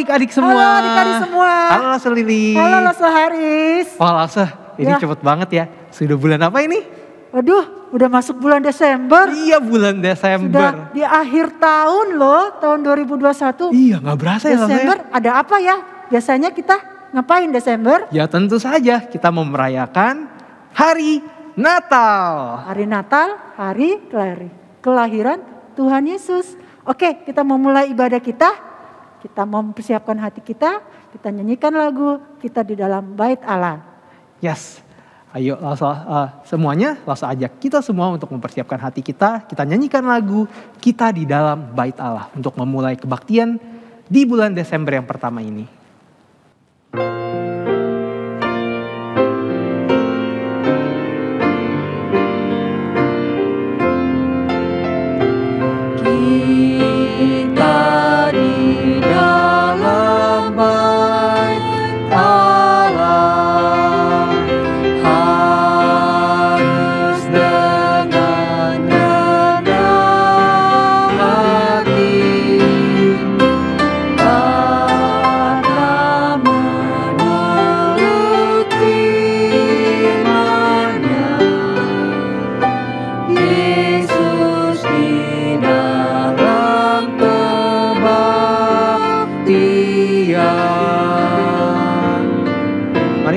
adik-adik semua. Halo adik-adik semua. Halo Lase Lili. Halo Lase Haris. Wah Lase, ini cepet banget ya. Sudah bulan apa ini? Waduh, udah masuk bulan Desember. Iya, bulan Desember. Sudah di akhir tahun loh, tahun 2021. Iya, gak berasa ya Lase. Desember ada apa ya? Biasanya kita ngapain Desember? Ya tentu saja kita mau merayakan Hari Natal. Hari Natal, hari kelahiran Tuhan Yesus. Oke, kita mau mulai ibadah kita. Kita mau mempersiapkan hati kita. Kita nyanyikan lagu kita di dalam bait Allah. Yes. Ayo semuanya langsung ajak kita semua untuk mempersiapkan hati kita. Kita nyanyikan lagu kita di dalam bait Allah. Untuk memulai kebaktian di bulan Desember yang pertama ini.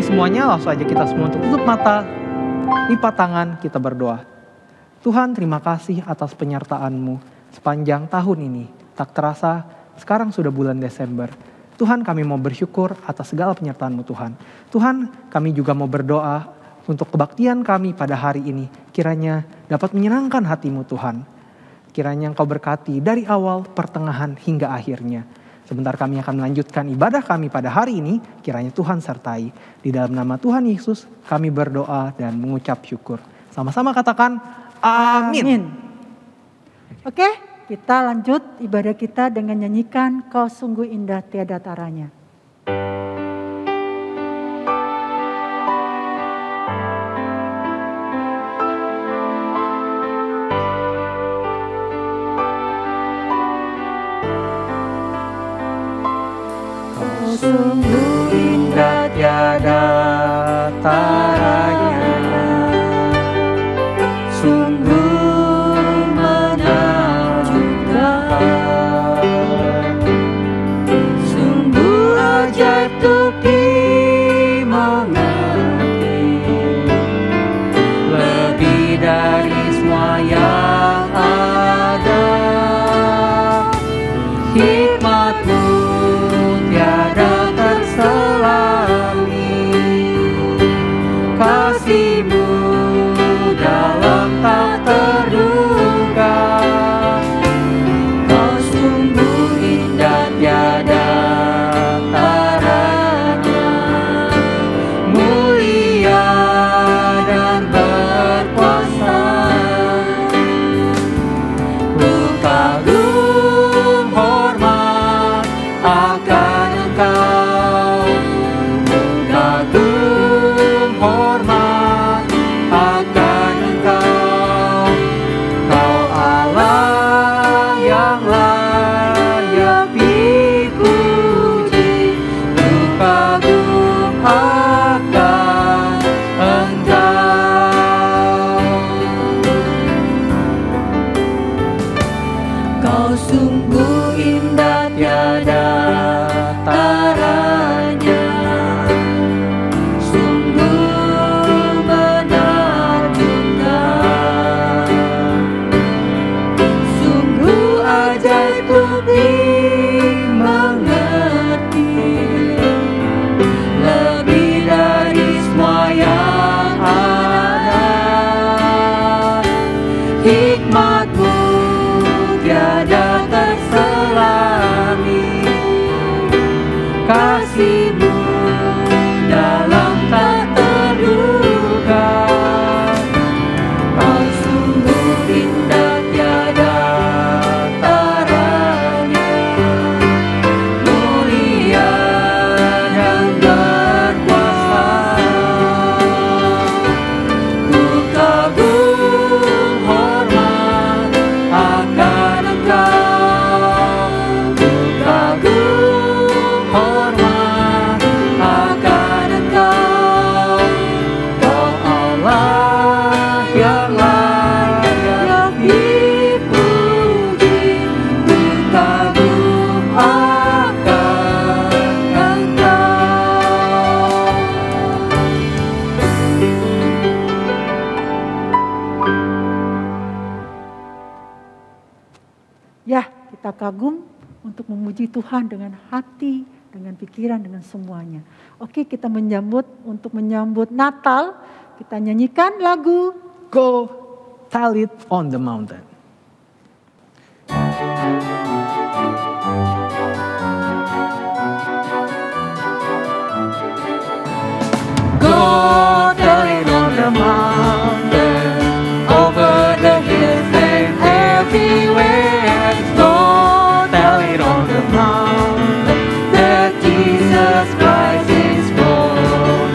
Semuanya langsung aja kita semua untuk tutup mata, lipat tangan, kita berdoa. Tuhan, terima kasih atas penyertaan-Mu sepanjang tahun ini. Tak terasa sekarang sudah bulan Desember. Tuhan, kami mau bersyukur atas segala penyertaan-Mu Tuhan. Tuhan, kami juga mau berdoa untuk kebaktian kami pada hari ini. Kiranya dapat menyenangkan hati-Mu Tuhan. Kiranya Engkau berkati dari awal, pertengahan hingga akhirnya. Sebentar kami akan melanjutkan ibadah kami pada hari ini, kiranya Tuhan sertai. Di dalam nama Tuhan Yesus kami berdoa dan mengucap syukur. Sama-sama katakan amin. Oke, kita lanjut ibadah kita dengan nyanyikan Kau Sungguh Indah Tiada Taranya. Sungguh indah tiada taranya, sungguh menakjubkan, sungguh ajaib untuk dimengerti, lebih dari semua yang ada. Hikmat-Mu tiada terselangi, kita kagum untuk memuji Tuhan dengan hati, dengan pikiran, dengan semuanya. Oke, kita untuk menyambut Natal, kita nyanyikan lagu Go Tell It on the Mountain. Go tell it on the mountain, over the hills and everywhere. Go tell it on the mountain that Jesus Christ is born.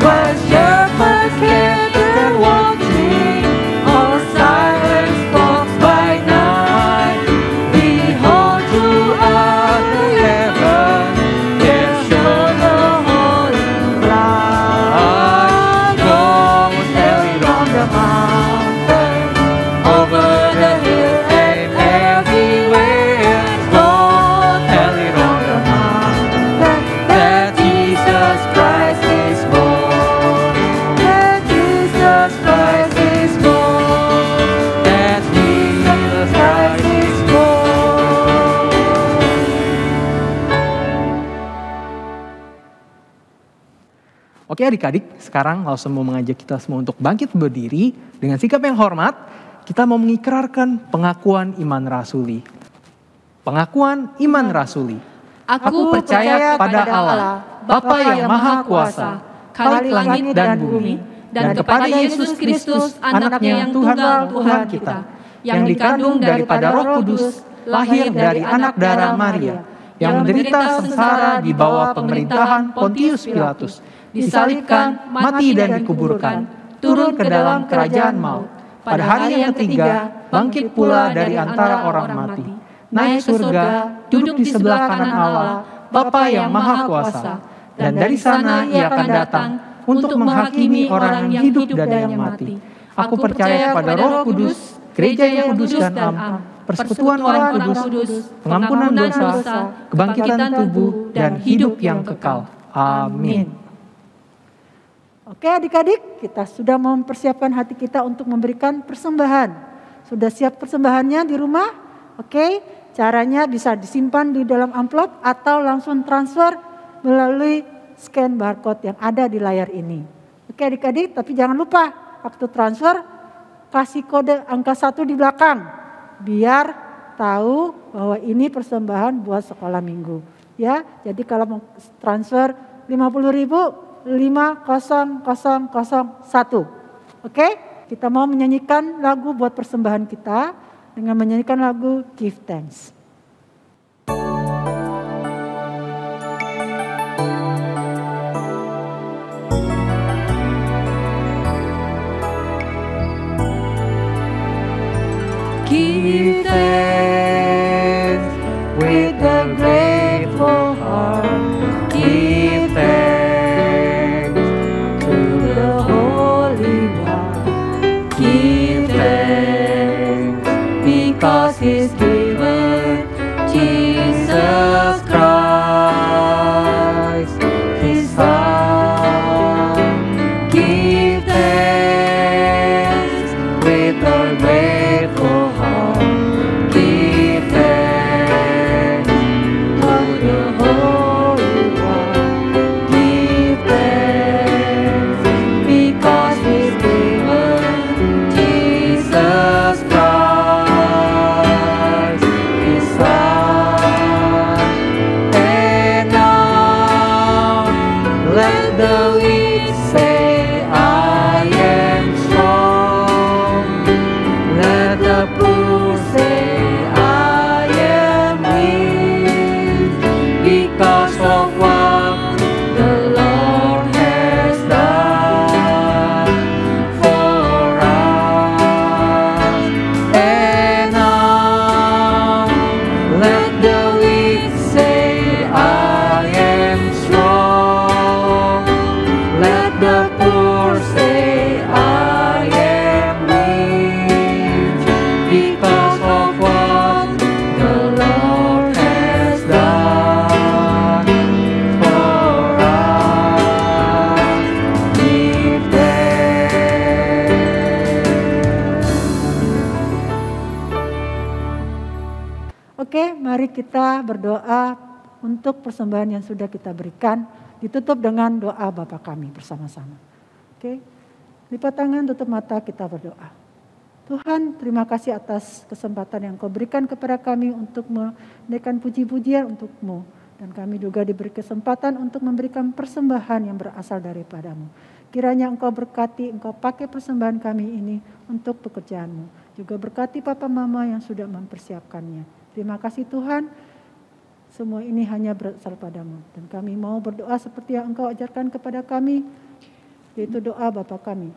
While shepherds gathered watching, all silence falls by night. Behold, throughout the heaven there shone a holy light. Go tell it on the mountain, over the hill and everywhere. Go tell it on the mountain that Jesus Christ is born. That Jesus Christ is born. That Jesus Christ is born. Oke adik-adik, sekarang langsung mau mengajak kita semua untuk bangkit berdiri dengan sikap yang hormat. Kita mau mengikrarkan pengakuan iman rasuli. Pengakuan iman rasuli. Aku percaya pada Allah, Bapa yang Maha Kuasa, Khalik langit dan bumi, dan kepada Yesus Kristus, anaknya yang tunggal Tuhan kita, yang dikandung daripada Roh Kudus, lahir dari anak darah Maria, yang menderita sengsara di bawah pemerintahan Pontius Pilatus, disalibkan, mati dan dikuburkan, turun ke dalam kerajaan maut. Pada hari yang ketiga, bangkit pula dari antara orang mati, naik surga, duduk di sebelah kanan Allah, Bapa yang Maha Kuasa, dan dari sana Ia akan datang untuk menghakimi orang yang hidup dan yang mati. Aku percaya pada Roh Kudus, gereja yang kudus dan am, persekutuan orang kudus, pengampunan dosa, kebangkitan tubuh, dan hidup yang kekal. Amin. Oke adik-adik, kita sudah mempersiapkan hati kita untuk memberikan persembahan. Sudah siap persembahannya di rumah? Oke, caranya bisa disimpan di dalam amplop atau langsung transfer melalui scan barcode yang ada di layar ini. Oke adik-adik, tapi jangan lupa waktu transfer kasih kode angka 1 di belakang. Biar tahu bahwa ini persembahan buat sekolah minggu. Ya, jadi kalau mau transfer 50.000 50001. Oke, kita mau menyanyikan lagu buat persembahan kita dengan menyanyikan lagu Give Thanks. Give thanks with a grateful heart. Give thanks because He's given Jesus Christ, His Son. Give thanks with a grateful heart. Give thanks to the Holy One. Give thanks because He's given Jesus Christ, His Son. And now let the weak say, I am strong. Let the poor say, I am weak, because of what the Lord has done for us. And now let the weak say, I am strong. Let the poor say, I am weak, because of what the Lord has done for us. Give thanks. Oke, mari kita berdoa untuk persembahan yang sudah kita berikan. Ditutup dengan doa Bapa kami bersama-sama. Oke, lipat tangan, tutup mata, kita berdoa. Tuhan, terima kasih atas kesempatan yang Kau berikan kepada kami untuk menaikkan puji-pujian untuk-Mu. Dan kami juga diberi kesempatan untuk memberikan persembahan yang berasal daripada-Mu. Kiranya Engkau berkati, Engkau pakai persembahan kami ini untuk pekerjaan-Mu. Juga berkati Papa Mama yang sudah mempersiapkannya. Terima kasih Tuhan, semua ini hanya berasal padamu. Dan kami mau berdoa seperti yang Engkau ajarkan kepada kami, yaitu doa Bapa kami.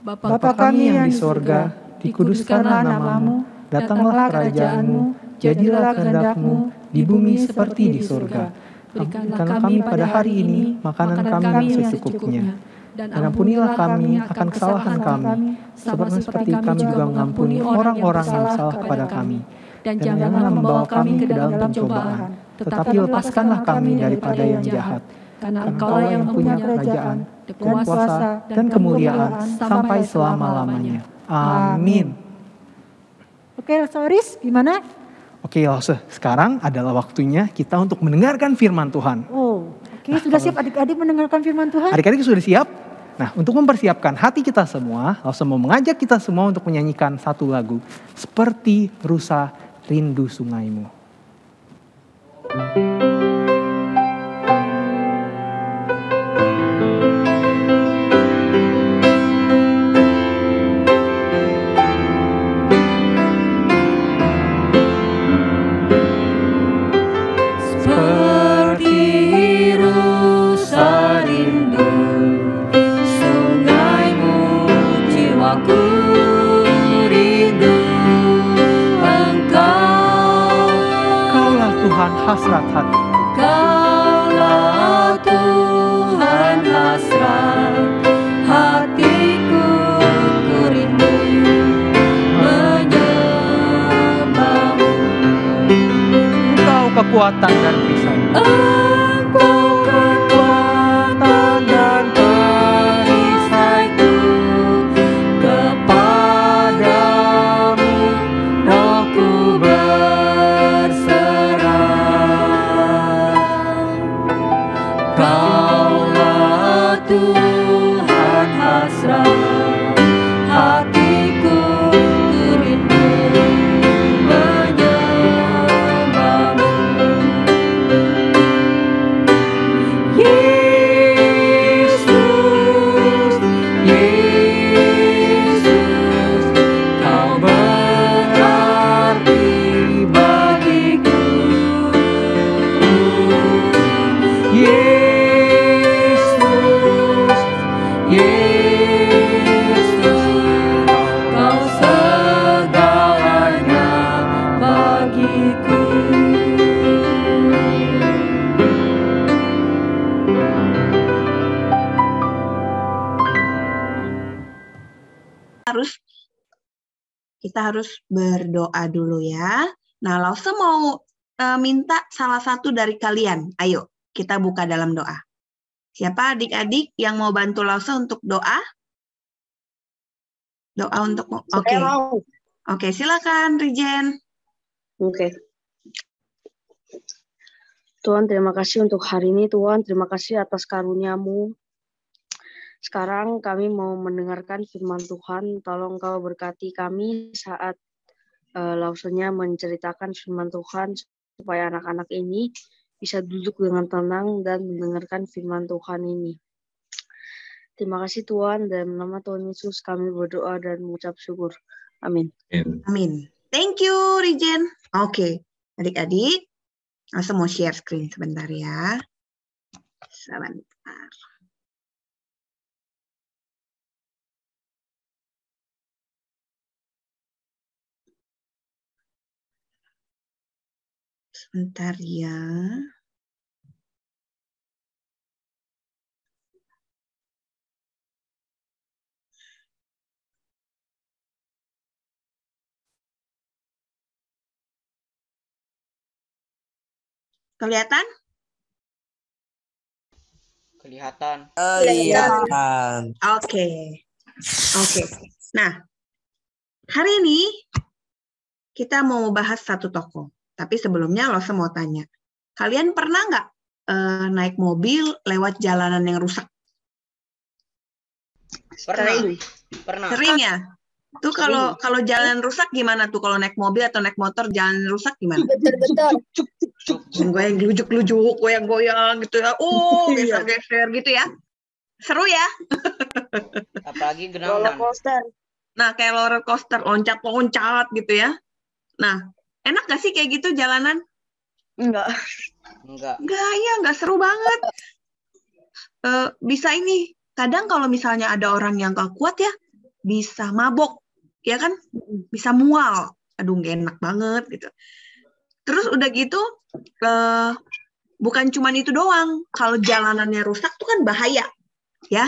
Bapa kami yang di sorga, dikuduskanlah namamu, datanglah kerajaan-Mu, jadilah kehendak-Mu di bumi seperti di sorga. Berikanlah kami pada hari ini makanan kami yang secukupnya. Dan ampunilah kami akan kesalahan kami, seperti kami juga mengampuni orang-orang yang salah kepada kami. Dan janganlah membawa kami ke dalam pencobaan, tetapi lepaskanlah kami daripada yang jahat. Karena Engkau yang punya kerajaan, kuasa, dan kemuliaan sampai selama-lamanya. Amin. Oke, Soris, gimana? Oke, Lause, sekarang adalah waktunya kita untuk mendengarkan firman Tuhan. Oke, sudah siap adik-adik mendengarkan firman Tuhan? Adik-adik sudah siap? Nah, untuk mempersiapkan hati kita semua, Lause mau mengajak kita semua untuk menyanyikan satu lagu, Seperti Rusa Rindu Sungaimu. Hasrat hati. Kaulah Tuhan hasrat hatiku, ku rindu menyembah-Mu. Engkau kekuatan dan perisai. Engkau kekuatan dan perisaiku, kepadamu rohku Kaulah Tuhan hasrat hatiku, ku rindu menyembah-Mu. Yesus, Yesus, Kau berarti bagiku. Kau segalanya bagiku. Kita harus berdoa dulu ya. Nah, Lause mau minta salah satu dari kalian. Ayo, kita buka dalam doa. Siapa adik-adik yang mau bantu Lause untuk doa? Doa untuk Oke. Oke, silakan Rijen. Oke. Tuhan, terima kasih untuk hari ini Tuhan. Terima kasih atas karunia-Mu. Sekarang kami mau mendengarkan firman Tuhan. Tolong Kau berkati kami saat Lause-nya menceritakan firman Tuhan, supaya anak-anak ini bisa duduk dengan tenang dan mendengarkan firman Tuhan ini. Terima kasih Tuhan, dalam nama Tuhan Yesus kami berdoa dan mengucap syukur. Amin. Amin. Thank you, Rijen. Oke, adik-adik, Lause mau share screen sebentar ya. Sebentar. Sebentar ya. Kelihatan? Kelihatan. Oke. Nah, hari ini kita mau bahas satu tokoh. Tapi sebelumnya Lose mau tanya, kalian pernah nggak naik mobil lewat jalanan yang rusak? Pernah. Pernah. Sering ya? Tuh kalau jalan rusak gimana tuh kalau naik mobil atau naik motor jalan rusak gimana? Goyang gelujuk-gelujuk, goyang-goyang gitu ya. Geser-geser gitu ya. Seru ya? Apalagi Roller genangan. coaster. Nah, kayak roller coaster, loncat-loncat gitu ya. Nah, enak gak sih kayak gitu jalanan? Enggak. Enggak. Enggak, ya nggak seru banget. Bisa ini, kadang kalau misalnya ada orang yang gak kuat ya, bisa mabok, ya kan? Bisa mual. Aduh, gak enak banget gitu. Terus udah gitu, bukan cuma itu doang. Kalau jalanannya rusak tuh kan bahaya, ya.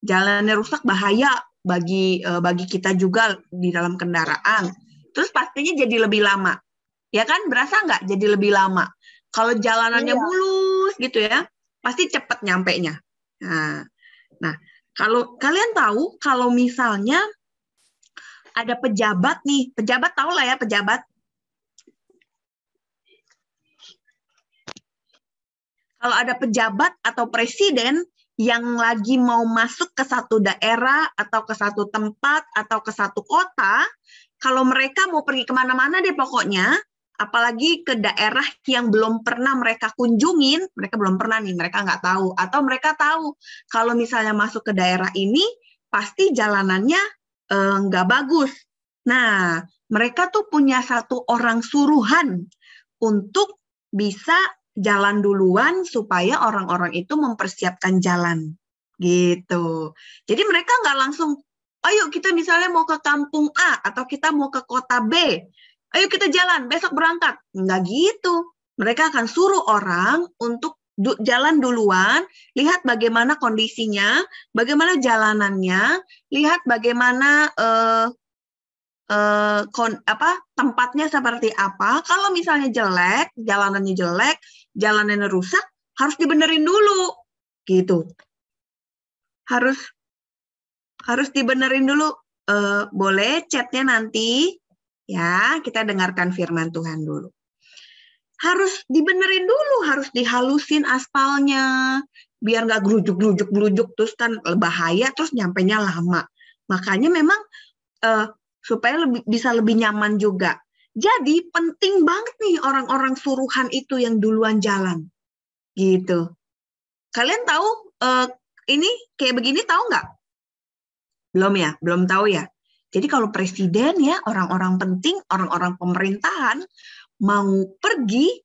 Jalanannya rusak bahaya bagi kita juga di dalam kendaraan. Terus pastinya jadi lebih lama, ya kan? Berasa nggak jadi lebih lama? Kalau jalanannya mulus gitu ya, pasti cepet nyampe-nya. Nah, kalau kalian tahu, kalau misalnya ada pejabat nih, pejabat tahu lah ya pejabat. Kalau ada pejabat atau presiden yang lagi mau masuk ke satu daerah atau ke satu tempat atau ke satu kota, kalau mereka mau pergi kemana-mana deh pokoknya, apalagi ke daerah yang belum pernah mereka kunjungin, mereka belum pernah nih, mereka nggak tahu. Atau mereka tahu, kalau misalnya masuk ke daerah ini, pasti jalanannya nggak bagus. Nah, mereka tuh punya satu orang suruhan untuk bisa jalan duluan supaya orang-orang itu mempersiapkan jalan. Gitu. Jadi mereka nggak langsung, ayo kita misalnya mau ke kampung A atau kita mau ke kota B, ayo kita jalan, besok berangkat. Nggak gitu. Mereka akan suruh orang untuk jalan duluan, lihat bagaimana kondisinya, bagaimana jalanannya, lihat bagaimana tempatnya seperti apa. Kalau misalnya jelek, jalanannya rusak, harus dibenerin dulu. Gitu. Harus dibenerin dulu. Boleh chatnya nanti. Ya, kita dengarkan firman Tuhan dulu. Harus dibenerin dulu, harus dihalusin aspalnya. Biar nggak gelujuk-gelujuk, terus kan bahaya, terus nyampenya lama. Makanya memang supaya bisa lebih nyaman juga. Jadi penting banget nih orang-orang suruhan itu yang duluan jalan. Gitu. Kalian tahu ini kayak begini tahu nggak? Belum ya? Belum tahu ya? Jadi kalau presiden ya, orang-orang penting, orang-orang pemerintahan mau pergi,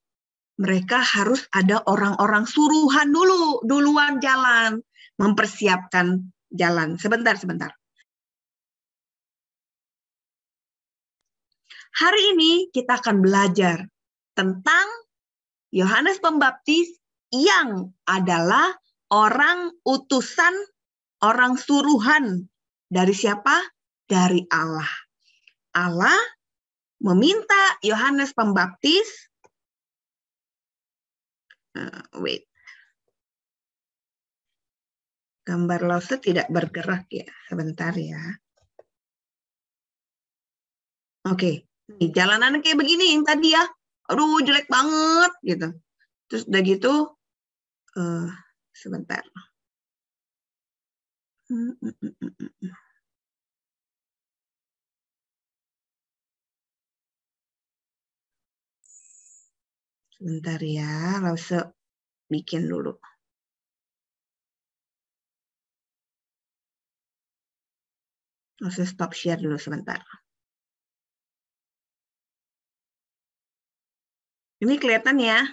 mereka harus ada orang-orang suruhan duluan jalan, mempersiapkan jalan. Sebentar. Hari ini kita akan belajar tentang Yohanes Pembaptis yang adalah orang utusan, orang suruhan. Dari siapa? Dari Allah. Allah meminta Yohanes Pembaptis, gambar Lose tidak bergerak ya, sebentar ya. Oke. Jalanan kayak begini yang tadi ya, aduh jelek banget gitu. Terus udah gitu, sebentar. Sebentar ya, Lause bikin dulu. Lause stop share dulu sebentar. Ini kelihatan ya?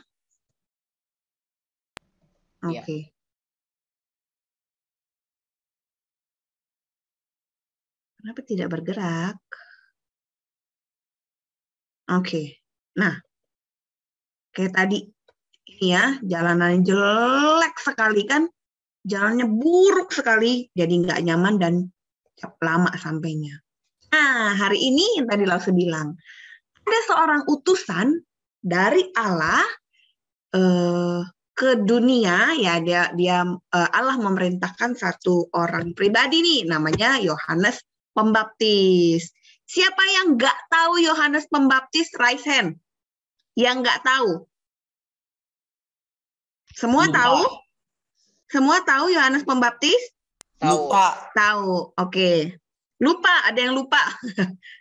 Oke. Kenapa tidak bergerak? Oke. Nah, kayak tadi ini ya, jalanannya jelek sekali kan? Jalannya buruk sekali, jadi nggak nyaman dan lama sampainya. Nah, hari ini yang tadi Lause bilang, ada seorang utusan dari Allah ke dunia, ya Allah memerintahkan satu orang pribadi nih, namanya Yohanes Pembaptis. Siapa yang nggak tahu Yohanes Pembaptis? Raise hand. Yang nggak tahu? Semua Lupa. tahu? Semua tahu Yohanes Pembaptis? Tahu. Tahu, oke. Lupa, ada yang lupa.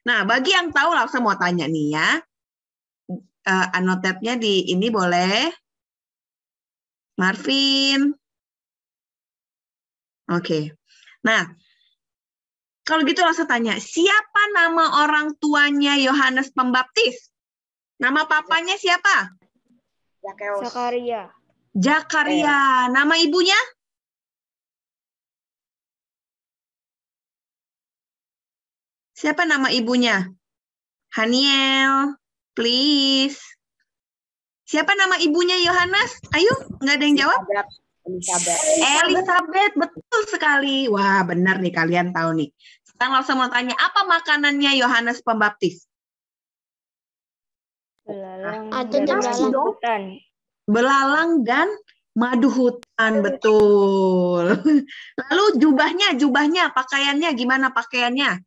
Nah, bagi yang tahu langsung mau tanya nih ya. Annotate-nya di ini boleh. Marvin. Oke. Nah, kalau gitu langsung tanya, siapa nama orang tuanya Yohanes Pembaptis? Nama papanya siapa? Zakaria. Zakaria. Nama ibunya? Siapa nama ibunya? Haniel, please. Siapa nama ibunya Yohanes? Ayo, nggak ada yang jawab? Elizabeth, betul sekali. Wah, benar nih, kalian tahu nih. Sekarang langsung mau tanya, apa makanannya Yohanes Pembaptis? Belalang Ada dan belalang. hutan. Belalang dan madu hutan, betul. Lalu jubahnya, pakaiannya gimana pakaiannya?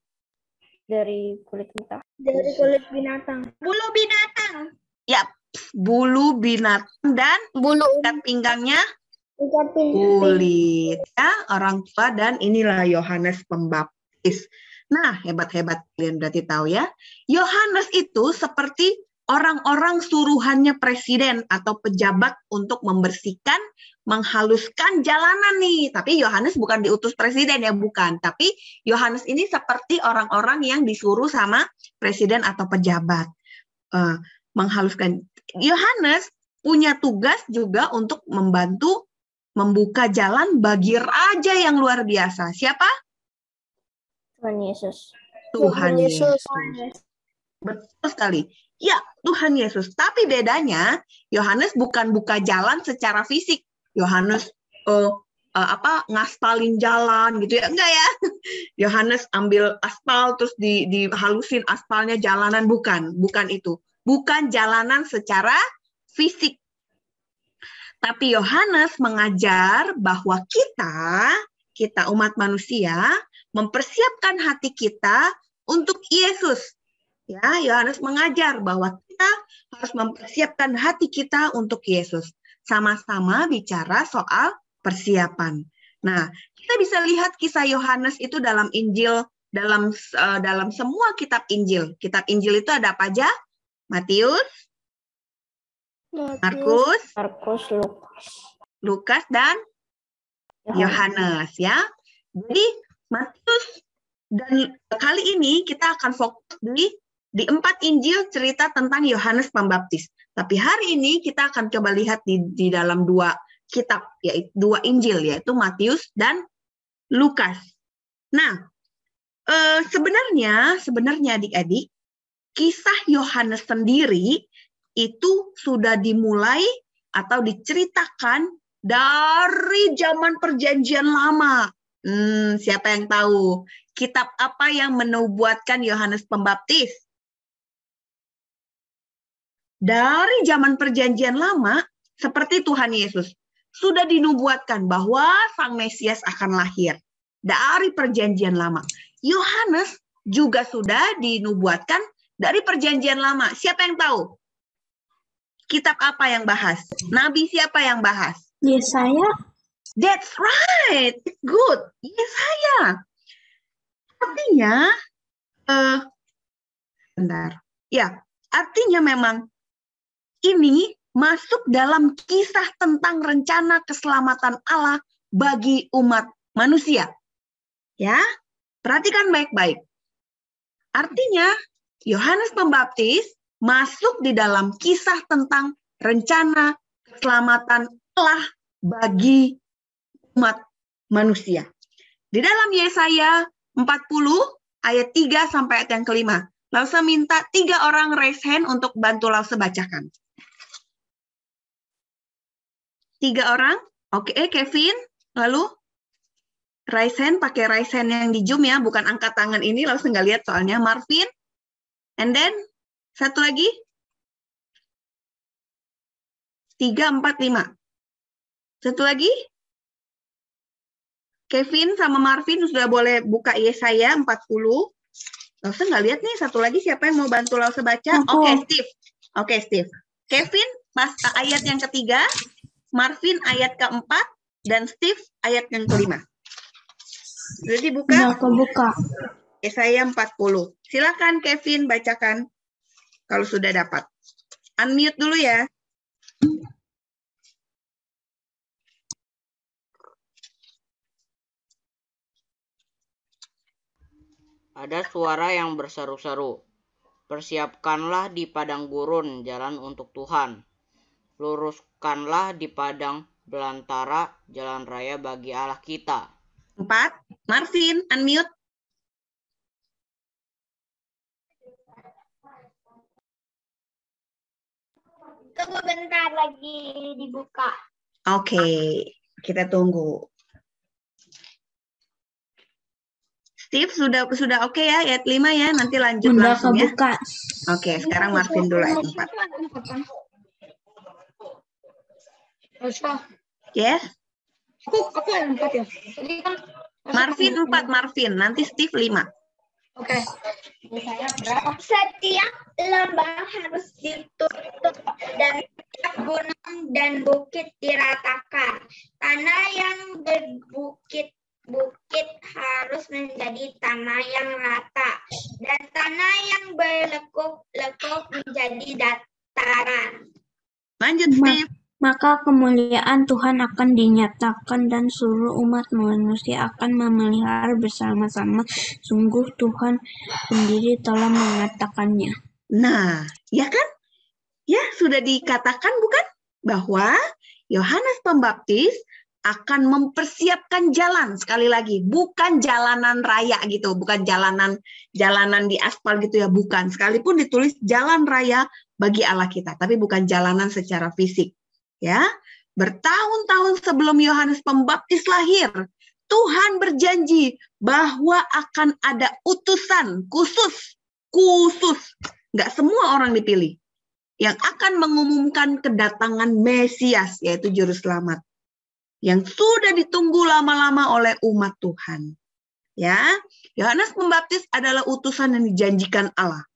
Dari kulit mentah. Dari kulit binatang. Bulu binatang. Ya, bulu binatang dan Bulu ikat pinggangnya ikat pinggang. kulit. Ya, orang tua dan inilah Yohanes Pembaptis. Nah, hebat-hebat kalian berarti tahu ya. Yohanes itu seperti orang-orang suruhannya presiden atau pejabat untuk membersihkan, menghaluskan jalanan nih. Tapi Yohanes bukan diutus presiden ya, bukan. Tapi Yohanes ini seperti orang-orang yang disuruh sama presiden atau pejabat. Menghaluskan. Yohanes punya tugas juga untuk membantu membuka jalan bagi raja yang luar biasa. Siapa? Tuhan Yesus. Tuhan Yesus. Yesus. Betul sekali. Ya, Tuhan Yesus. Tapi bedanya, Yohanes bukan buka jalan secara fisik. Yohanes ngaspalin jalan gitu ya. Enggak ya. Yohanes ambil aspal terus dihalusin aspalnya jalanan. Bukan itu. Bukan jalanan secara fisik. Tapi Yohanes mengajar bahwa kita umat manusia mempersiapkan hati kita untuk Yesus. Ya, Yohanes mengajar bahwa kita harus mempersiapkan hati kita untuk Yesus. Sama-sama bicara soal persiapan. Nah, kita bisa lihat kisah Yohanes itu dalam Injil, dalam semua kitab Injil. Kitab Injil itu ada apa aja? Matius, Markus, Lukas, dan Yohanes ya. Jadi Matius dan kali ini kita akan fokus di 4 Injil cerita tentang Yohanes Pembaptis. Tapi hari ini kita akan coba lihat di dalam 2 kitab, yaitu 2 Injil, yaitu Matius dan Lukas. Nah, sebenarnya adik-adik, kisah Yohanes sendiri itu sudah dimulai atau diceritakan dari zaman Perjanjian Lama. Siapa yang tahu? Kitab apa yang menubuatkan Yohanes Pembaptis? Dari zaman Perjanjian Lama, seperti Tuhan Yesus, sudah dinubuatkan bahwa Sang Mesias akan lahir. Dari Perjanjian Lama. Yohanes juga sudah dinubuatkan dari Perjanjian Lama. Siapa yang tahu? Kitab apa yang bahas? Nabi siapa yang bahas? Yesaya. That's right. Good. Yesaya. Artinya, artinya memang ini masuk dalam kisah tentang rencana keselamatan Allah bagi umat manusia. Ya, perhatikan baik-baik. Artinya, Yohanes Pembaptis masuk di dalam kisah tentang rencana keselamatan Allah bagi umat manusia. Di dalam Yesaya 40 ayat 3 sampai ayat yang kelima. Lalu saya minta 3 orang raise hand untuk bantu Lause bacakan. 3 orang? Oke, Kevin. Lalu raise hand, pakai raise hand yang di Zoom ya, bukan angkat tangan ini, Lause nggak lihat soalnya. Marvin. And then, satu lagi. 3, 4, 5. Satu lagi. Kevin sama Marvin sudah boleh buka Yesaya 40. Lause nggak lihat nih, satu lagi siapa yang mau bantu Lause baca? Oke, Steve. Kevin pas ayat yang ketiga, Marvin ayat keempat, dan Steve ayat yang kelima. Sudah dibuka? Udah kebuka. Yesaya 40. Silakan Kevin bacakan kalau sudah dapat. Unmute dulu ya. Ada suara yang berseru-seru. Persiapkanlah di padang gurun jalan untuk Tuhan. Luruskanlah di padang belantara jalan raya bagi Allah kita. 4. Marvin, unmute. Tunggu bentar lagi dibuka. Oke, kita tunggu. Steve sudah oke ya ayat 5 ya, nanti lanjut Udah langsung ya. kebuka. Oke, sekarang Marvin dulu ayat 4. Yes? Aku yang 4 ya. Jadi kan Marvin 4, Marvin. Nanti Steve 5. oke. Setiap lembah harus ditutup dan setiap gunung dan bukit diratakan. Tanah yang berbukit-bukit harus menjadi tanah yang rata dan tanah yang berlekuk-lekuk menjadi dataran. Lanjut Steve. Maka kemuliaan Tuhan akan dinyatakan dan seluruh umat manusia akan memelihara bersama-sama. Sungguh Tuhan sendiri telah mengatakannya. Nah, ya kan? Ya, sudah dikatakan bukan? Bahwa Yohanes Pembaptis akan mempersiapkan jalan, sekali lagi, bukan jalanan raya gitu, bukan jalanan di aspal gitu ya, bukan. Sekalipun ditulis jalan raya bagi Allah kita, tapi bukan jalanan secara fisik. Ya, bertahun-tahun sebelum Yohanes Pembaptis lahir, Tuhan berjanji bahwa akan ada utusan khusus, nggak semua orang dipilih, yang akan mengumumkan kedatangan Mesias, yaitu Juru Selamat, yang sudah ditunggu lama-lama oleh umat Tuhan. Ya, Yohanes Pembaptis adalah utusan yang dijanjikan Allah.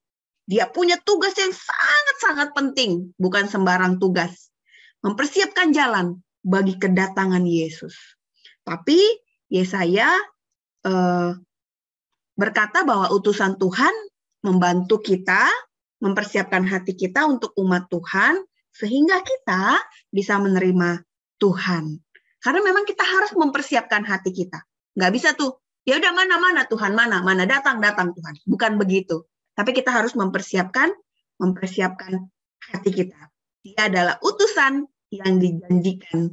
Dia punya tugas yang sangat-sangat penting, bukan sembarang tugas. Mempersiapkan jalan bagi kedatangan Yesus. Tapi Yesaya berkata bahwa utusan Tuhan membantu kita, mempersiapkan hati kita untuk umat Tuhan, sehingga kita bisa menerima Tuhan. Karena memang kita harus mempersiapkan hati kita. Nggak bisa tuh, ya udah mana Tuhan, mana datang Tuhan. Bukan begitu. Tapi kita harus mempersiapkan hati kita. Dia adalah utusan yang dijanjikan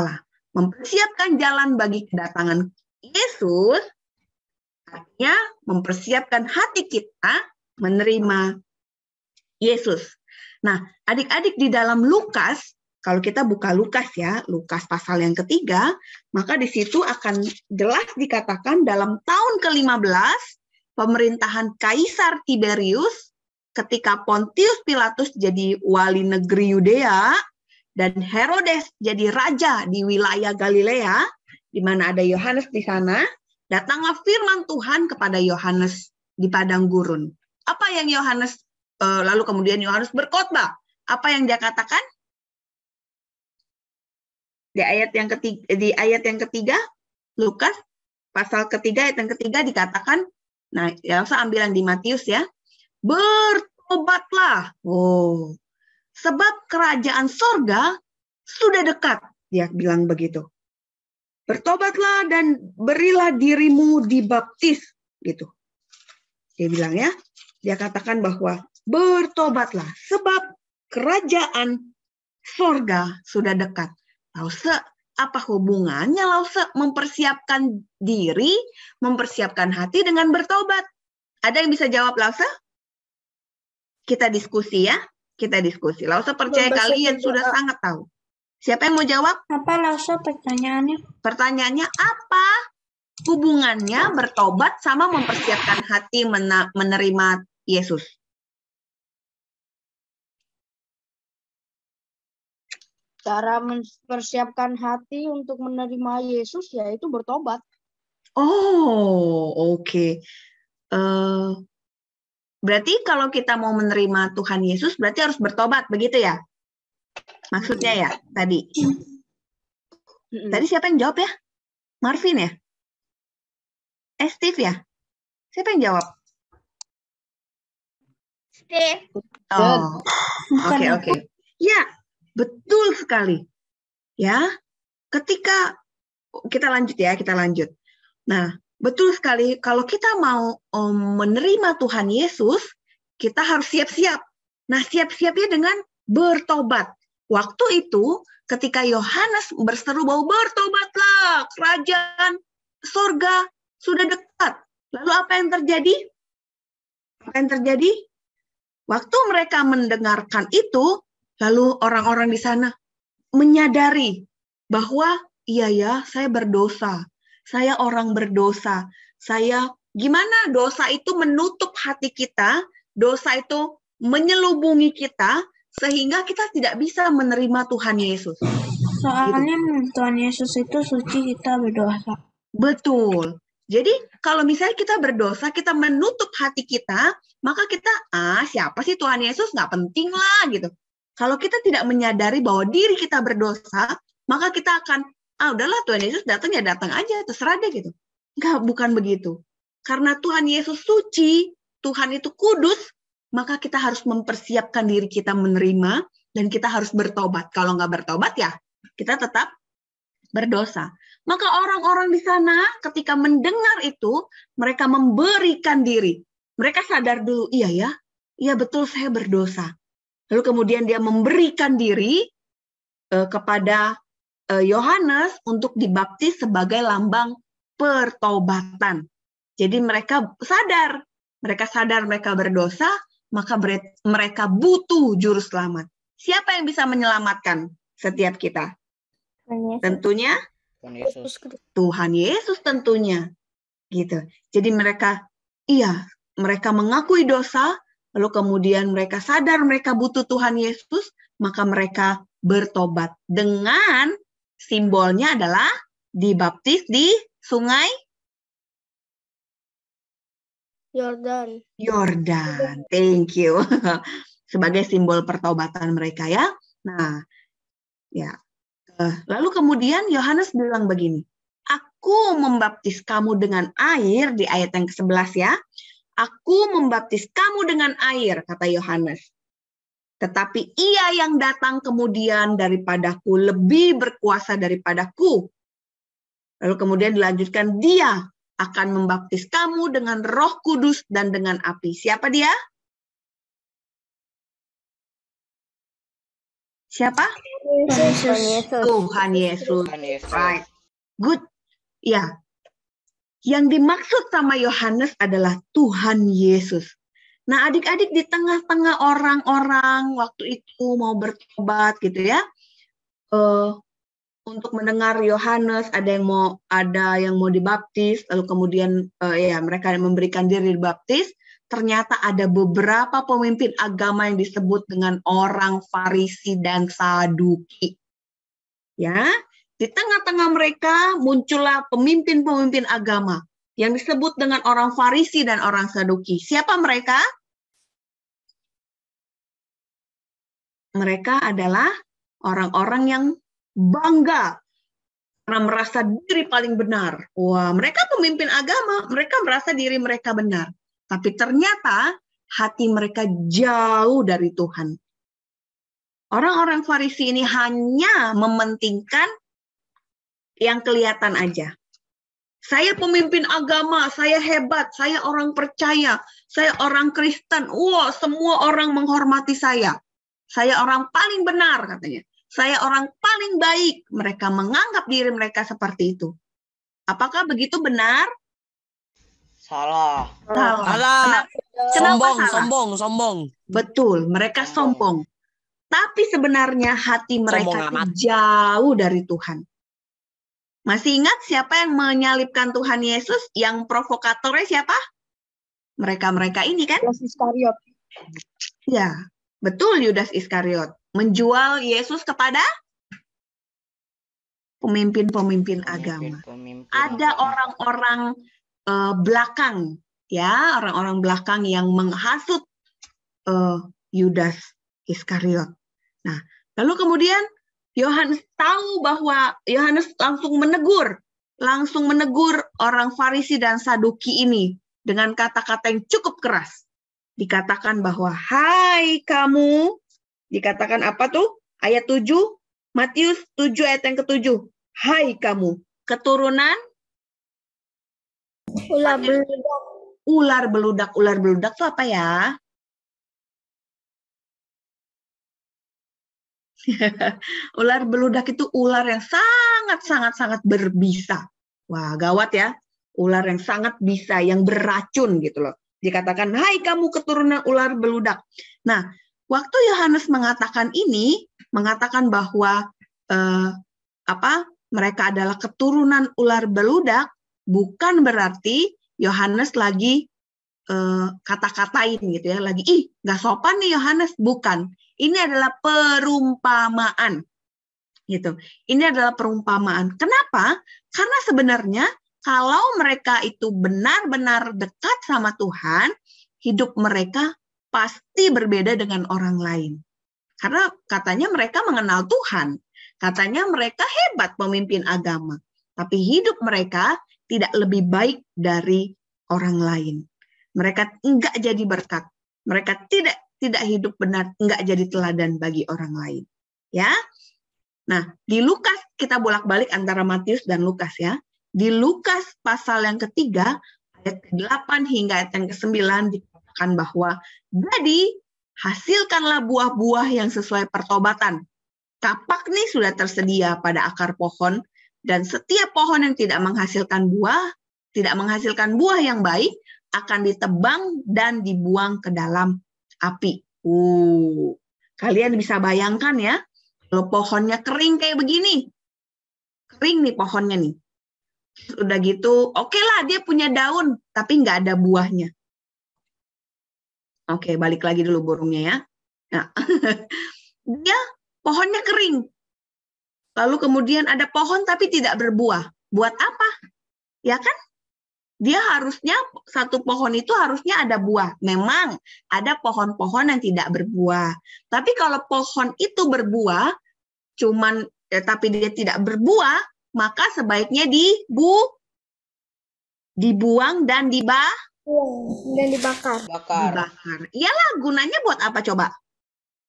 Allah. Mempersiapkan jalan bagi kedatangan Yesus, artinya mempersiapkan hati kita menerima Yesus. Nah, adik-adik di dalam Lukas, kalau kita buka Lukas ya, Lukas pasal yang ketiga, maka di situ akan jelas dikatakan dalam tahun ke-15 pemerintahan Kaisar Tiberius, ketika Pontius Pilatus jadi wali negeri Yudea dan Herodes jadi raja di wilayah Galilea, di mana ada Yohanes di sana, datanglah firman Tuhan kepada Yohanes di padang gurun. Apa yang Yohanes lalu kemudian Yohanes berkhotbah? Apa yang dia katakan? Di ayat yang ketiga, Lukas pasal ketiga ayat yang ketiga dikatakan, nah, ya usah ambil yang di Matius ya. Bertobatlah. Oh. Sebab kerajaan sorga sudah dekat. Dia bilang begitu. Bertobatlah dan berilah dirimu dibaptis. Gitu. Dia bilang ya. Dia katakan bahwa bertobatlah. Sebab kerajaan sorga sudah dekat. Lause, apa hubungannya Lause mempersiapkan diri, mempersiapkan hati dengan bertobat? Ada yang bisa jawab Lause? Kita diskusi ya, kita diskusi. Lause percaya kalian sudah sangat tahu. Siapa yang mau jawab? Apa Lause pertanyaannya? Pertanyaannya apa hubungannya bertobat sama mempersiapkan hati menerima Yesus? Cara mempersiapkan hati untuk menerima Yesus yaitu bertobat. Oh, oke. Berarti kalau kita mau menerima Tuhan Yesus, berarti harus bertobat, begitu ya? Maksudnya ya, tadi. Tadi siapa yang jawab ya? Marvin ya? Steve ya? Siapa yang jawab? Steve. Oh, Bukan oke. Ya, betul sekali. Ya, ketika kita lanjut. Nah, betul sekali. Kalau kita mau menerima Tuhan Yesus, kita harus siap-siap. Nah, siap-siapnya dengan bertobat. Waktu itu, ketika Yohanes berseru bahwa bertobatlah, kerajaan surga sudah dekat. Lalu apa yang terjadi? Waktu mereka mendengarkan itu, lalu orang-orang di sana menyadari bahwa iya ya, saya berdosa. Saya orang berdosa. Gimana dosa itu menutup hati kita, dosa itu menyelubungi kita, sehingga kita tidak bisa menerima Tuhan Yesus. Soalnya Tuhan Yesus itu suci, kita berdosa. Betul. Jadi kalau misalnya kita berdosa, kita menutup hati kita, maka kita, siapa sih Tuhan Yesus? Nggak penting lah gitu. Kalau kita tidak menyadari bahwa diri kita berdosa, maka kita akan, udahlah Tuhan Yesus datang ya datang aja, terserah deh gitu. Enggak, bukan begitu. Karena Tuhan Yesus suci, Tuhan itu kudus, maka kita harus mempersiapkan diri kita menerima, dan kita harus bertobat. Kalau nggak bertobat ya, kita tetap berdosa. Maka orang-orang di sana ketika mendengar itu, mereka memberikan diri. Mereka sadar dulu, iya betul saya berdosa. Lalu kemudian dia memberikan diri kepada Yohanes untuk dibaptis sebagai lambang pertobatan. Jadi mereka sadar mereka berdosa, maka mereka butuh juru selamat. Siapa yang bisa menyelamatkan setiap kita? Tentunya Tuhan Yesus tentunya. Gitu. Jadi mereka mengakui dosa, lalu kemudian mereka sadar mereka butuh Tuhan Yesus, maka mereka bertobat. Dengan simbolnya adalah dibaptis di sungai Yordan. Thank you. Sebagai simbol pertobatan mereka ya. Nah, ya. Lalu kemudian Yohanes bilang begini, aku membaptis kamu dengan air, di ayat yang ke-11 ya. Aku membaptis kamu dengan air, kata Yohanes. Tetapi ia yang datang kemudian daripadaku lebih berkuasa daripadaku. Lalu kemudian dilanjutkan, dia akan membaptis kamu dengan Roh Kudus dan dengan api. Siapa dia? Siapa? Tuhan Yesus. Right. Good. Ya. Yang dimaksud sama Yohanes adalah Tuhan Yesus. Nah, adik-adik, di tengah-tengah orang-orang waktu itu mau bertobat gitu ya. Untuk mendengar Yohanes, ada yang mau dibaptis, lalu kemudian mereka memberikan diri dibaptis. Ternyata ada beberapa pemimpin agama yang disebut dengan orang Farisi dan Saduki. Ya, di tengah-tengah mereka muncullah pemimpin-pemimpin agama yang disebut dengan orang Farisi dan orang Saduki. Siapa mereka? Mereka adalah orang-orang yang bangga karena merasa diri paling benar. Wah, mereka pemimpin agama, mereka merasa diri mereka benar. Tapi ternyata hati mereka jauh dari Tuhan. Orang-orang Farisi ini hanya mementingkan yang kelihatan aja. Saya pemimpin agama, saya hebat, saya orang percaya, saya orang Kristen. Wah, semua orang menghormati saya. Saya orang paling benar katanya. Saya orang paling baik. Mereka menganggap diri mereka seperti itu. Apakah begitu benar? Salah. Kenapa salah? Sombong. Betul, mereka sombong. Tapi sebenarnya hati mereka jauh dari Tuhan. Masih ingat siapa yang menyalibkan Tuhan Yesus? Yang provokatornya siapa? Mereka-mereka ini kan? Yudas Iskariot. Ya, betul, Yudas Iskariot. Menjual Yesus kepada pemimpin-pemimpin agama. Ada orang-orang belakang ya, orang-orang belakang yang menghasut Yudas Iskariot. Nah, lalu kemudian Yohanes tahu bahwa Yohanes langsung menegur orang Farisi dan Saduki ini dengan kata-kata yang cukup keras. Dikatakan bahwa, hai kamu, dikatakan apa tuh? Ayat 7, Matius 7 ayat yang ke-7. Hai kamu, keturunan Ular beludak. ular beludak. Ular beludak itu apa ya? Ular beludak itu ular yang sangat berbisa. Wah, gawat ya. Ular yang sangat bisa, yang beracun gitu loh. Dikatakan, hai kamu keturunan ular beludak. Nah, waktu Yohanes mengatakan ini, mengatakan bahwa mereka adalah keturunan ular beludak, bukan berarti Yohanes lagi kata-katain gitu ya, lagi nggak sopan nih Yohanes, bukan. Ini adalah perumpamaan gitu. Ini adalah perumpamaan. Kenapa? Karena sebenarnya kalau mereka itu benar-benar dekat sama Tuhan, hidup mereka pasti berbeda dengan orang lain. Karena katanya mereka mengenal Tuhan. Katanya mereka hebat pemimpin agama. Tapi hidup mereka tidak lebih baik dari orang lain. Mereka enggak jadi berkat. Mereka tidak hidup benar, enggak jadi teladan bagi orang lain. Ya. Nah, di Lukas kita bolak-balik antara Matius dan Lukas ya. Di Lukas pasal yang ketiga, ayat ke-8 hingga ayat yang ke-9 dikatakan bahwa, jadi hasilkanlah buah-buah yang sesuai pertobatan. Kapak nih sudah tersedia pada akar pohon, dan setiap pohon yang tidak menghasilkan buah yang baik, akan ditebang dan dibuang ke dalam api. Kalian bisa bayangkan ya, kalau pohonnya kering kayak begini. Kering nih pohonnya nih. Udah gitu, oke lah dia punya daun, tapi nggak ada buahnya. Oke, balik lagi dulu burungnya ya. Nah, dia pohonnya kering. Lalu kemudian ada pohon tapi tidak berbuah. Buat apa? Ya kan? Dia harusnya, satu pohon itu harusnya ada buah. Memang ada pohon-pohon yang tidak berbuah. Tapi kalau pohon itu berbuah, tapi dia tidak berbuah, maka sebaiknya dibuang dan dibakar. Iyalah, gunanya buat apa coba?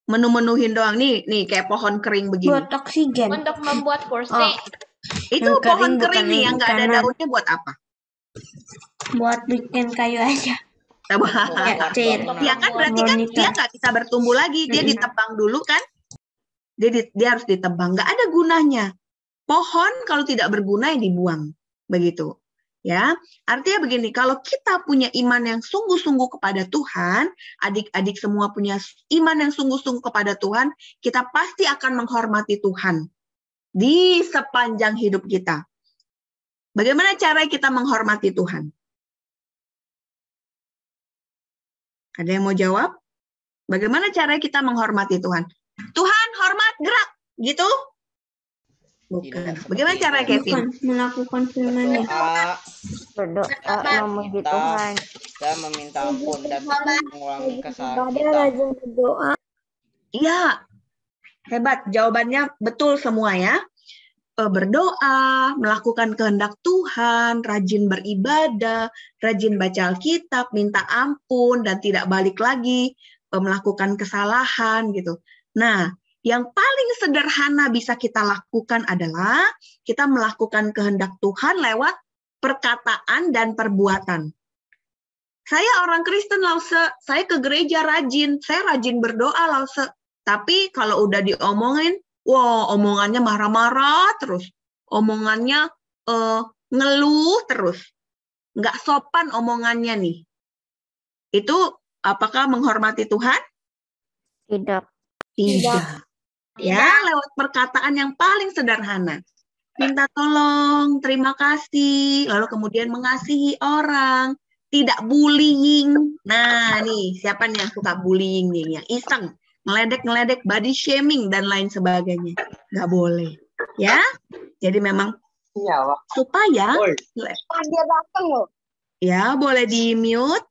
Menu-menuhin doang nih kayak pohon kering begini. Buat oksigen. Untuk membuat kursi. Itu Yang pohon kering kering nih yang nggak ada karena- daunnya buat apa? Buat bikin kayu aja. Ya kan berarti kan dia nggak bisa bertumbuh lagi, dia ditebang dulu kan? Dia harus ditebang, nggak ada gunanya. Pohon kalau tidak berguna ya dibuang, begitu. Ya, artinya begini, kalau kita punya iman yang sungguh-sungguh kepada Tuhan, adik-adik semua punya iman yang sungguh-sungguh kepada Tuhan, kita pasti akan menghormati Tuhan di sepanjang hidup kita. Bagaimana cara kita menghormati Tuhan? Ada yang mau jawab? Bagaimana cara kita menghormati Tuhan? Tuhan, hormat, gerak, gitu? Bukan. Bagaimana cara Kevin? Melakukan firman-Nya. Berdoa memuji Tuhan. Dan meminta ampun dan mengulangi kesalahan kita. Iya, hebat. Jawabannya betul semua ya. Berdoa, melakukan kehendak Tuhan, rajin beribadah, rajin baca Alkitab, minta ampun, dan tidak balik lagi, melakukan kesalahan gitu. Nah, yang paling sederhana bisa kita lakukan adalah kita melakukan kehendak Tuhan lewat perkataan dan perbuatan. Saya orang Kristen, Lause, saya ke gereja rajin, saya rajin berdoa, Lause. Tapi kalau udah diomongin, omongannya marah-marah terus, omongannya ngeluh terus, nggak sopan omongannya nih. Itu apakah menghormati Tuhan? Tidak. Ya, lewat perkataan yang paling sederhana. Minta tolong, terima kasih, lalu kemudian mengasihi orang, tidak bullying. Nah, nih, siapa nih yang suka bullying nih, yang iseng, ngeledek, body shaming, dan lain sebagainya. Nggak boleh. Ya, jadi memang supaya Dia datang loh. Ya, boleh di-mute.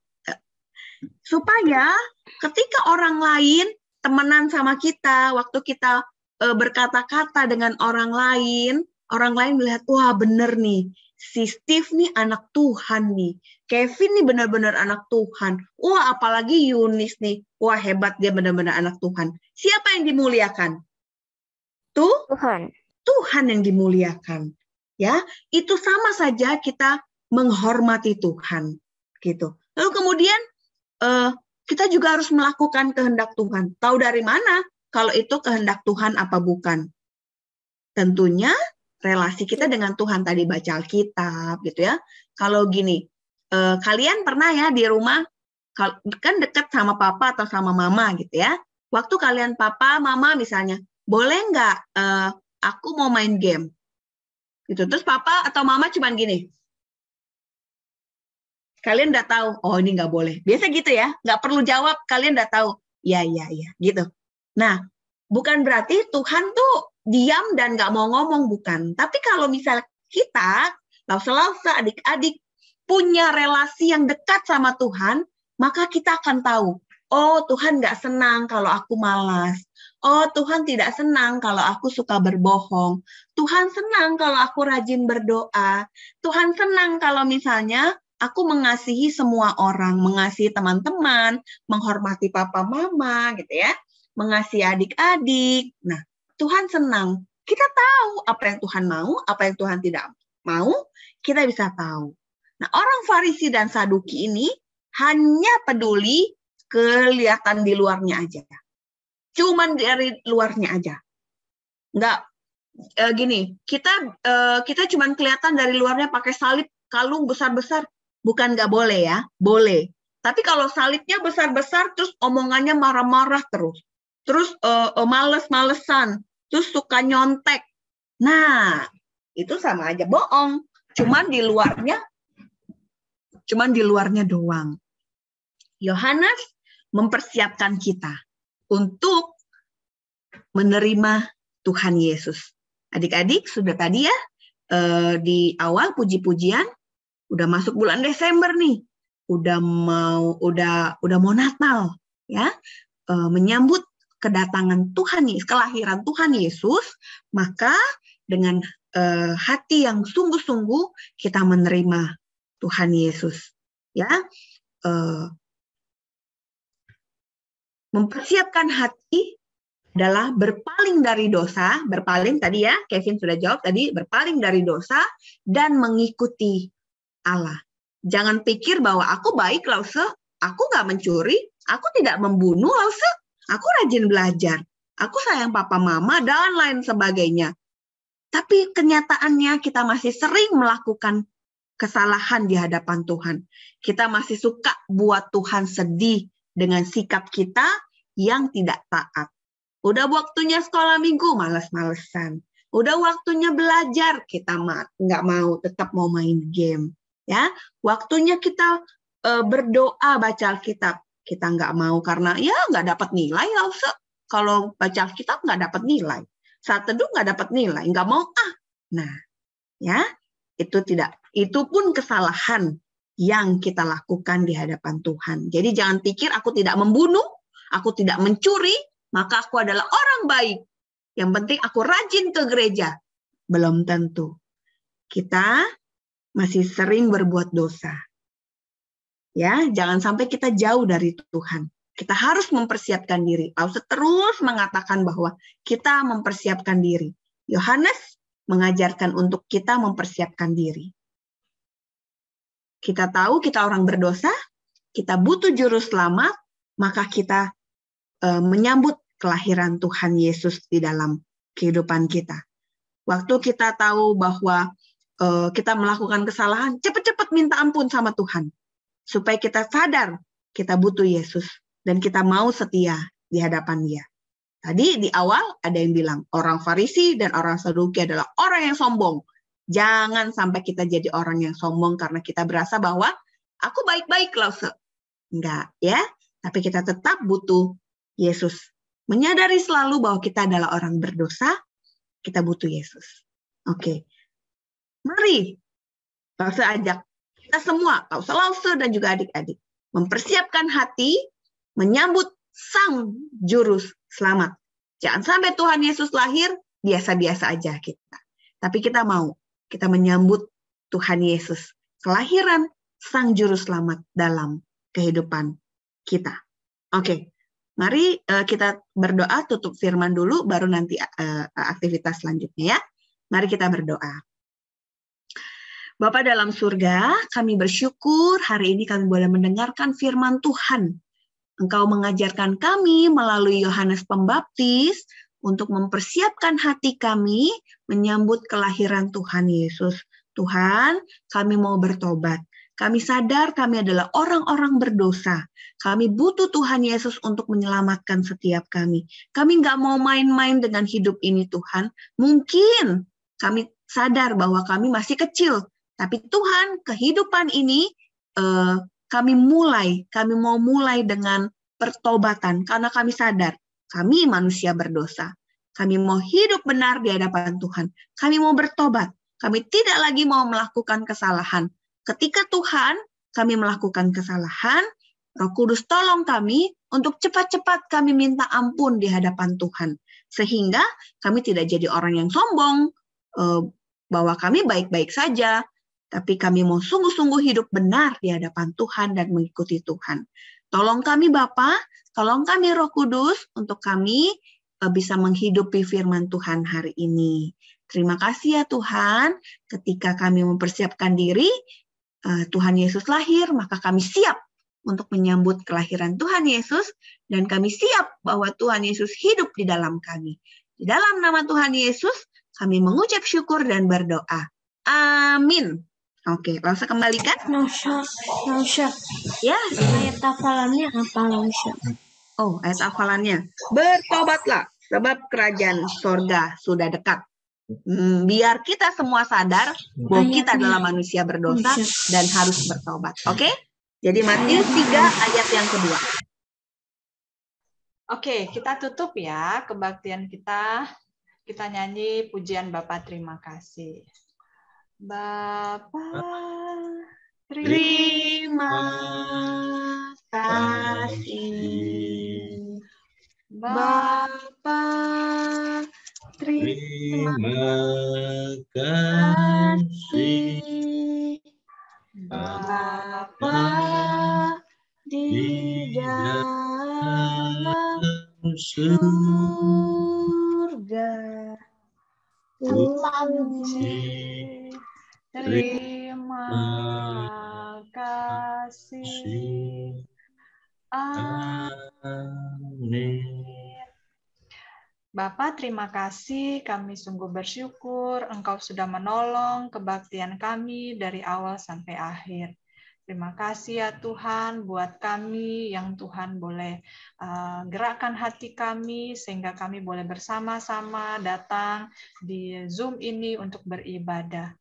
Supaya ketika orang lain temenan sama kita, waktu kita berkata-kata dengan orang lain melihat, wah bener nih, si Steve nih anak Tuhan nih, Kevin nih benar-benar anak Tuhan, wah apalagi Yunis nih, wah hebat dia benar-benar anak Tuhan. Siapa yang dimuliakan? Tuhan yang dimuliakan. Ya, itu sama saja kita menghormati Tuhan, gitu. Lalu kemudian kita juga harus melakukan kehendak Tuhan. Tahu dari mana kalau itu kehendak Tuhan apa bukan? Tentunya relasi kita dengan Tuhan, tadi baca Alkitab gitu ya. Kalau gini, kalian pernah ya di rumah kan dekat sama papa atau sama mama gitu ya. Waktu kalian papa, mama misalnya, boleh nggak aku mau main game? Gitu. Terus papa atau mama cuman gini. Kalian udah tahu, oh ini nggak boleh. Biasa gitu ya, nggak perlu jawab, kalian udah tahu. Ya, gitu. Nah, bukan berarti Tuhan tuh diam dan nggak mau ngomong, bukan. Tapi kalau misalnya kita, lausa-lausa, adik-adik, punya relasi yang dekat sama Tuhan, maka kita akan tahu, oh Tuhan nggak senang kalau aku malas. Oh Tuhan tidak senang kalau aku suka berbohong. Tuhan senang kalau aku rajin berdoa. Tuhan senang kalau misalnya aku mengasihi semua orang, mengasihi teman-teman, menghormati papa mama gitu ya, mengasihi adik-adik. Nah, Tuhan senang. Kita tahu apa yang Tuhan mau, apa yang Tuhan tidak mau, kita bisa tahu. Nah, orang Farisi dan Saduki ini hanya peduli kelihatan di luarnya aja. Cuman dari luarnya aja. Enggak gini, kita cuman kelihatan dari luarnya pakai salib kalung besar-besar. Bukan nggak boleh ya, boleh. Tapi kalau salibnya besar-besar, terus omongannya marah-marah terus males-malesan, terus suka nyontek. Nah, itu sama aja bohong. Cuman di luarnya doang. Yohanes mempersiapkan kita untuk menerima Tuhan Yesus. Adik-adik sudah tadi ya di awal puji-pujian. Udah masuk bulan Desember nih, udah mau Natal, ya, menyambut kedatangan Tuhan Yesus, kelahiran Tuhan Yesus, maka dengan hati yang sungguh-sungguh kita menerima Tuhan Yesus, ya, mempersiapkan hati adalah berpaling dari dosa, berpaling tadi ya, Kevin sudah jawab tadi, berpaling dari dosa dan mengikuti Allah. Jangan pikir bahwa aku baik, Lause. Aku nggak mencuri, aku tidak membunuh, Lause. Aku rajin belajar, aku sayang papa mama, dan lain sebagainya. Tapi kenyataannya kita masih sering melakukan kesalahan di hadapan Tuhan. Kita masih suka buat Tuhan sedih dengan sikap kita yang tidak taat. Udah waktunya sekolah minggu, males-malesan. Udah waktunya belajar, kita nggak mau, tetap mau main game. Ya, waktunya kita berdoa baca Alkitab, kita nggak mau karena ya nggak dapat nilai, kalau baca Alkitab nggak dapat nilai, saat teduh nggak dapat nilai, nggak mau Nah, ya itu pun kesalahan yang kita lakukan di hadapan Tuhan. Jadi jangan pikir aku tidak membunuh, aku tidak mencuri, maka aku adalah orang baik. Yang penting aku rajin ke gereja. Belum tentu. Kita masih sering berbuat dosa. Ya, jangan sampai kita jauh dari Tuhan. Kita harus mempersiapkan diri. Paulus terus mengatakan bahwa kita mempersiapkan diri. Yohanes mengajarkan untuk kita mempersiapkan diri. Kita tahu kita orang berdosa, kita butuh juru selamat, maka kita menyambut kelahiran Tuhan Yesus di dalam kehidupan kita. Waktu kita tahu bahwa kita melakukan kesalahan, cepat-cepat minta ampun sama Tuhan. Supaya kita sadar kita butuh Yesus dan kita mau setia di hadapan Dia. Tadi di awal ada yang bilang orang Farisi dan orang Saduki adalah orang yang sombong. Jangan sampai kita jadi orang yang sombong karena kita berasa bahwa aku baik-baik loh. Enggak ya, tapi kita tetap butuh Yesus. Menyadari selalu bahwa kita adalah orang berdosa, kita butuh Yesus. Oke. Mari, saya ajak kita semua, Lause dan juga adik-adik, mempersiapkan hati menyambut Sang Juru Selamat. Jangan sampai Tuhan Yesus lahir, biasa-biasa aja kita. Tapi kita menyambut Tuhan Yesus, kelahiran Sang Juru Selamat dalam kehidupan kita. Oke, mari kita berdoa, tutup firman dulu, baru nanti aktivitas selanjutnya ya. Mari kita berdoa. Bapa dalam surga, kami bersyukur hari ini kami boleh mendengarkan firman Tuhan. Engkau mengajarkan kami melalui Yohanes Pembaptis untuk mempersiapkan hati kami menyambut kelahiran Tuhan Yesus. Tuhan, kami mau bertobat. Kami sadar kami adalah orang-orang berdosa. Kami butuh Tuhan Yesus untuk menyelamatkan setiap kami. Kami nggak mau main-main dengan hidup ini, Tuhan. Mungkin kami sadar bahwa kami masih kecil. Tapi Tuhan, kehidupan ini kami mau mulai dengan pertobatan. Karena kami sadar, kami manusia berdosa. Kami mau hidup benar di hadapan Tuhan. Kami mau bertobat. Kami tidak lagi mau melakukan kesalahan. Ketika Tuhan, kami melakukan kesalahan, Roh Kudus tolong kami untuk cepat-cepat kami minta ampun di hadapan Tuhan. Sehingga kami tidak jadi orang yang sombong, bahwa kami baik-baik saja, tapi kami mau sungguh-sungguh hidup benar di hadapan Tuhan dan mengikuti Tuhan. Tolong kami Bapa, tolong kami Roh Kudus untuk kami bisa menghidupi firman Tuhan hari ini. Terima kasih ya Tuhan, ketika kami mempersiapkan diri, Tuhan Yesus lahir, maka kami siap untuk menyambut kelahiran Tuhan Yesus, dan kami siap bahwa Tuhan Yesus hidup di dalam kami. Di dalam nama Tuhan Yesus, kami mengucap syukur dan berdoa. Amin. Oke, langsung kembalikan. Lausha. Ya. Ayat hafalannya apa, Lausha? Oh, ayat hafalannya. Bertobatlah, sebab kerajaan sorga sudah dekat. Biar kita semua sadar bahwa kita adalah manusia berdosa dan harus bertobat. Oke? Jadi Matius 3 ayat yang kedua. Oke, kita tutup ya kebaktian kita. Kita nyanyi pujian Bapa terima kasih. Bapa terima kasih. Bapa terima kasih. Bapa di dalam surga, puji terima kasih. Amin. Bapa, terima kasih. Kami sungguh bersyukur Engkau sudah menolong kebaktian kami dari awal sampai akhir. Terima kasih ya Tuhan buat kami yang Tuhan boleh gerakkan hati kami sehingga kami boleh bersama-sama datang di Zoom ini untuk beribadah.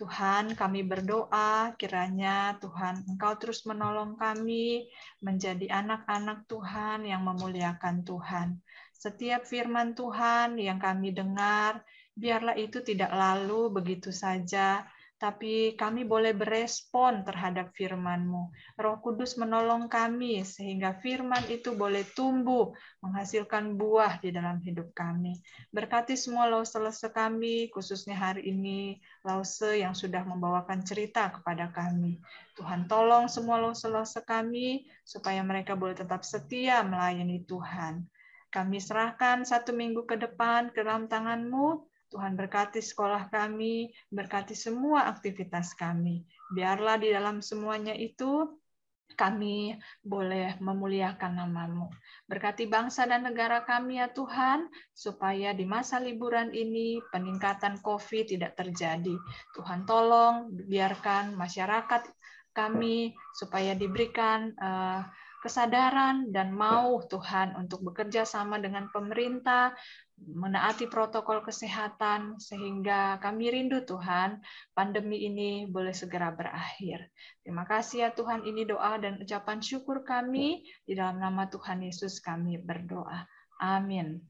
Tuhan, kami berdoa kiranya Tuhan Engkau terus menolong kami menjadi anak-anak Tuhan yang memuliakan Tuhan. Setiap firman Tuhan yang kami dengar, biarlah itu tidak lalu begitu saja, tapi kami boleh berespon terhadap firman-Mu. Roh Kudus menolong kami sehingga firman itu boleh tumbuh, menghasilkan buah di dalam hidup kami. Berkati semua Lause kami, khususnya hari ini, Lause yang sudah membawakan cerita kepada kami. Tuhan tolong semua Lause kami, supaya mereka boleh tetap setia melayani Tuhan. Kami serahkan 1 minggu ke depan ke dalam tangan-Mu. Tuhan berkati sekolah kami, berkati semua aktivitas kami. Biarlah di dalam semuanya itu kami boleh memuliakan nama-Mu. Berkati bangsa dan negara kami ya Tuhan, supaya di masa liburan ini peningkatan COVID tidak terjadi. Tuhan tolong biarkan masyarakat kami supaya diberikan kesadaran dan mau Tuhan untuk bekerja sama dengan pemerintah, menaati protokol kesehatan, sehingga kami rindu Tuhan, pandemi ini boleh segera berakhir. Terima kasih ya Tuhan, ini doa dan ucapan syukur kami, di dalam nama Tuhan Yesus kami berdoa. Amin.